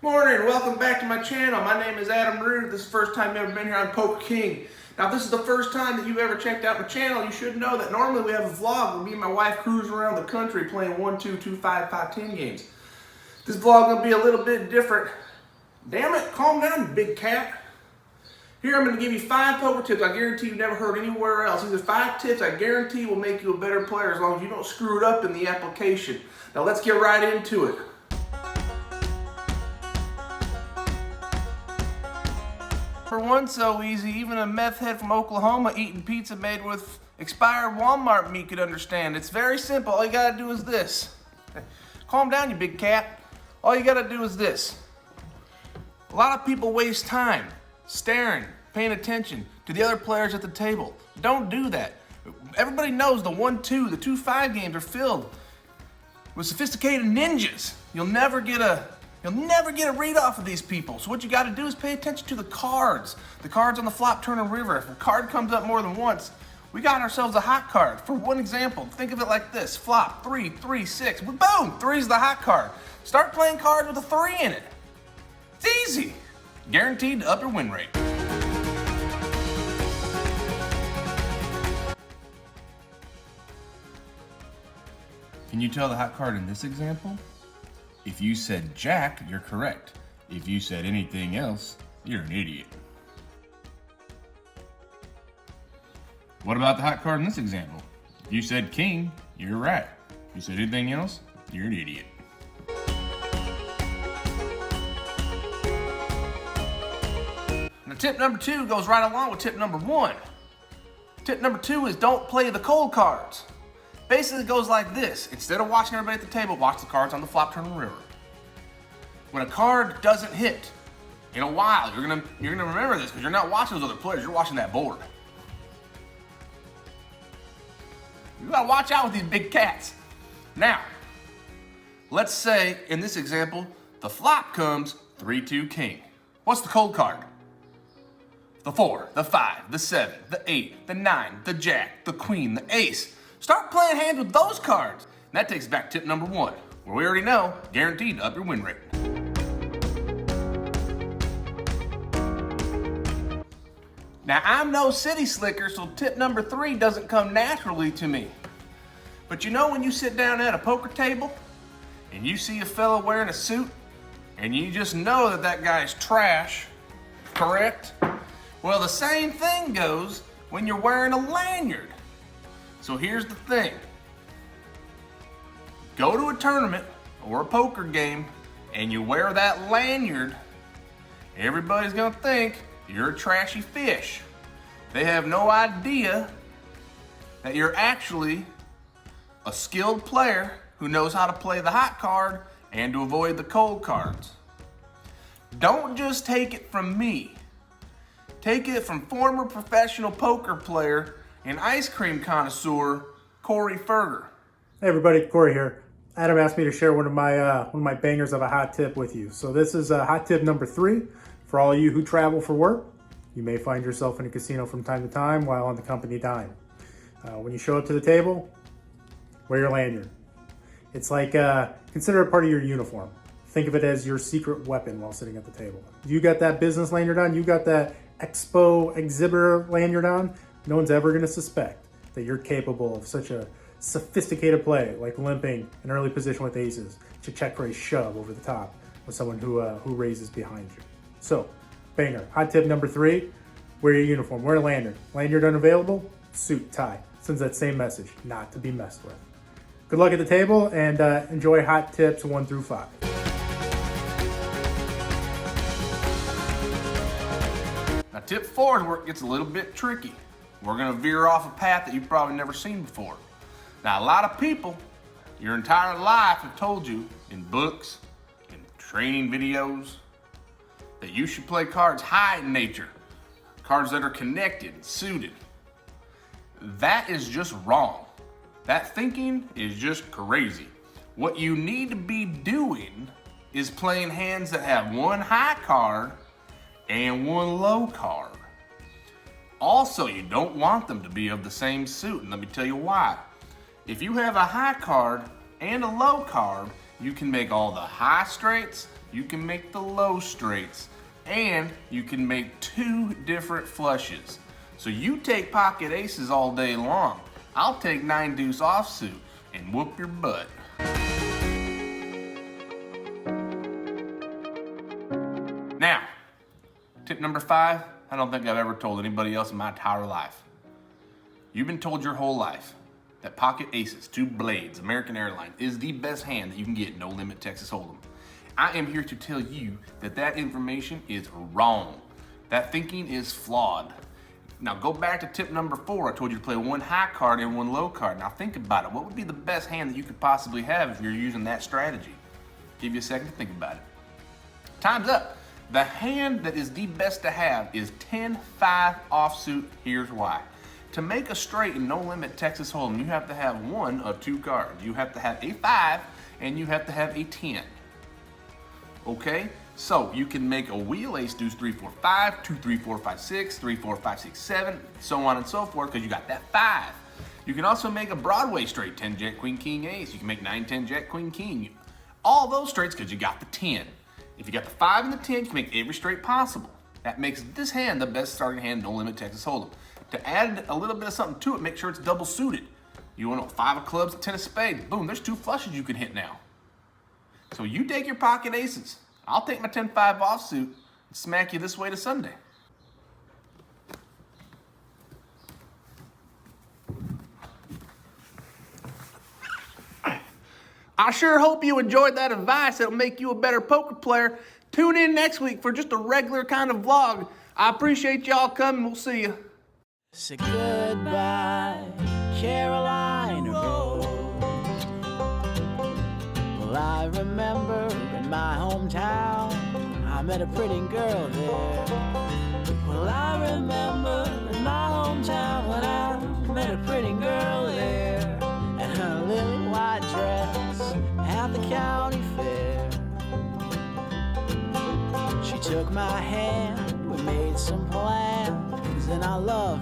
Morning, welcome back to my channel. My name is Adam Root. This is the first time you've ever been here on Poker King. Now, if this is the first time that you've ever checked out my channel, you should know that normally we have a vlog where me and my wife cruise around the country playing 1, 2, 2, 5, 5, 10 games. This vlog is going to be a little bit different. Damn it, calm down, you big cat. Here I'm going to give you 5 poker tips I guarantee you've never heard anywhere else. These are 5 tips I guarantee will make you a better player as long as you don't screw it up in the application. Now let's get right into it. For one, so easy, even a meth head from Oklahoma eating pizza made with expired Walmart meat could understand. It's very simple. All you gotta do is this. Calm down, you big cat. All you gotta do is this. A lot of people waste time staring, paying attention to the other players at the table. Don't do that. Everybody knows the 1-2, the 2-5 games are filled with sophisticated ninjas. You'll never get a read off of these people. So what you got to do is pay attention to the cards. The cards on the flop, turn, and river. If a card comes up more than once, we got ourselves a hot card. For one example, think of it like this. Flop, 3, 3, 6. Boom, 3's the hot card. Start playing cards with a 3 in it. It's easy. Guaranteed to up your win rate. Can you tell the hot card in this example? If you said Jack, you're correct. If you said anything else, you're an idiot. What about the hot card in this example? If you said King, you're right. If you said anything else, you're an idiot. Now, tip number 2 goes right along with tip number 1. Tip number 2 is don't play the cold cards. Basically, it goes like this. Instead of watching everybody at the table, watch the cards on the flop, turn, and river. When a card doesn't hit in a while, you're gonna remember this because you're not watching those other players. You're watching that board. You gotta watch out with these big cats. Now, let's say in this example, the flop comes 3-2 king. What's the cold card? The 4, the 5, the 7, the 8, the 9, the jack, the queen, the ace. Start playing hands with those cards. And that takes us back to tip number 1, where we already know, guaranteed to up your win rate. Now, I'm no city slicker, so tip number 3 doesn't come naturally to me. But you know when you sit down at a poker table and you see a fella wearing a suit and you just know that that guy's trash, correct? Well, the same thing goes when you're wearing a lanyard. So here's the thing. Go to a tournament or a poker game and you wear that lanyard, everybody's gonna think you're a trashy fish. They have no idea that you're actually a skilled player who knows how to play the hot card and to avoid the cold cards. Don't just take it from me. Take it from former professional poker player and ice cream connoisseur, Corey Ferger. Hey everybody, Corey here. Adam asked me to share one of my bangers of a hot tip with you. So this is hot tip number 3 for all of you who travel for work. You may find yourself in a casino from time to time while on the company dime. When you show up to the table, wear your lanyard. It's like, consider it part of your uniform. Think of it as your secret weapon while sitting at the table. You got that business lanyard on, you got that expo exhibitor lanyard on, no one's ever going to suspect that you're capable of such a sophisticated play like limping an early position with aces to check for a shove over the top with someone who raises behind you. So, banger. Hot tip number 3, wear your uniform, wear a lanyard. Lanyard unavailable, suit, tie. Sends that same message, not to be messed with. Good luck at the table and enjoy hot tips 1 through 5. Now tip 4 is where it gets a little bit tricky. We're gonna veer off a path that you've probably never seen before. Now a lot of people, your entire life have told you in books, in training videos, that you should play cards high in nature. Cards that are connected, suited. That is just wrong. That thinking is just crazy. What you need to be doing is playing hands that have 1 high card and 1 low card. Also, you don't want them to be of the same suit, and let me tell you why. If you have a high card and a low card, you can make all the high straights you can make the low straights, and you can make 2 different flushes. So you take pocket aces all day long. I'll take 9 deuce offsuit and whoop your butt. Now, tip number 5, I don't think I've ever told anybody else in my entire life. You've been told your whole life that pocket aces, 2 blades, American Airlines, is the best hand that you can get No Limit Texas Hold'em. I am here to tell you that that information is wrong. That thinking is flawed. Now go back to tip number 4. I told you to play 1 high card and 1 low card. Now think about it. What would be the best hand that you could possibly have if you're using that strategy? Give you a second to think about it. Time's up. The hand that is the best to have is 10-5 offsuit. Here's why. To make a straight in No Limit Texas Hold'em, you have to have one of 2 cards. You have to have a 5 and you have to have a 10. Okay? So you can make a wheel ace deuce 3 4 5, 2 3 4 5 6, 3 4 5 6 7, so on and so forth, because you got that 5. You can also make a Broadway straight 10 jack queen king ace. You can make 9 10 jack queen king. All those straights because you got the 10. If you got the 5 and the 10, you can make every straight possible. That makes this hand the best starting hand in No Limit Texas Hold'em. To add a little bit of something to it, make sure it's double suited. You want 5 of clubs, 10 of spades. Boom, there's 2 flushes you can hit now. So you take your pocket aces. I'll take my 10-5 offsuit and smack you this way to Sunday. I sure hope you enjoyed that advice. It'll make you a better poker player. Tune in next week for just a regular kind of vlog. I appreciate y'all coming. We'll see you. Say goodbye, Carolina Road. Well, I remember in my hometown, I met a pretty girl there. Well, I remember in my hometown when I met a pretty girl there. And her little white dress at the county fair. She took my hand, we made some plans, and I loved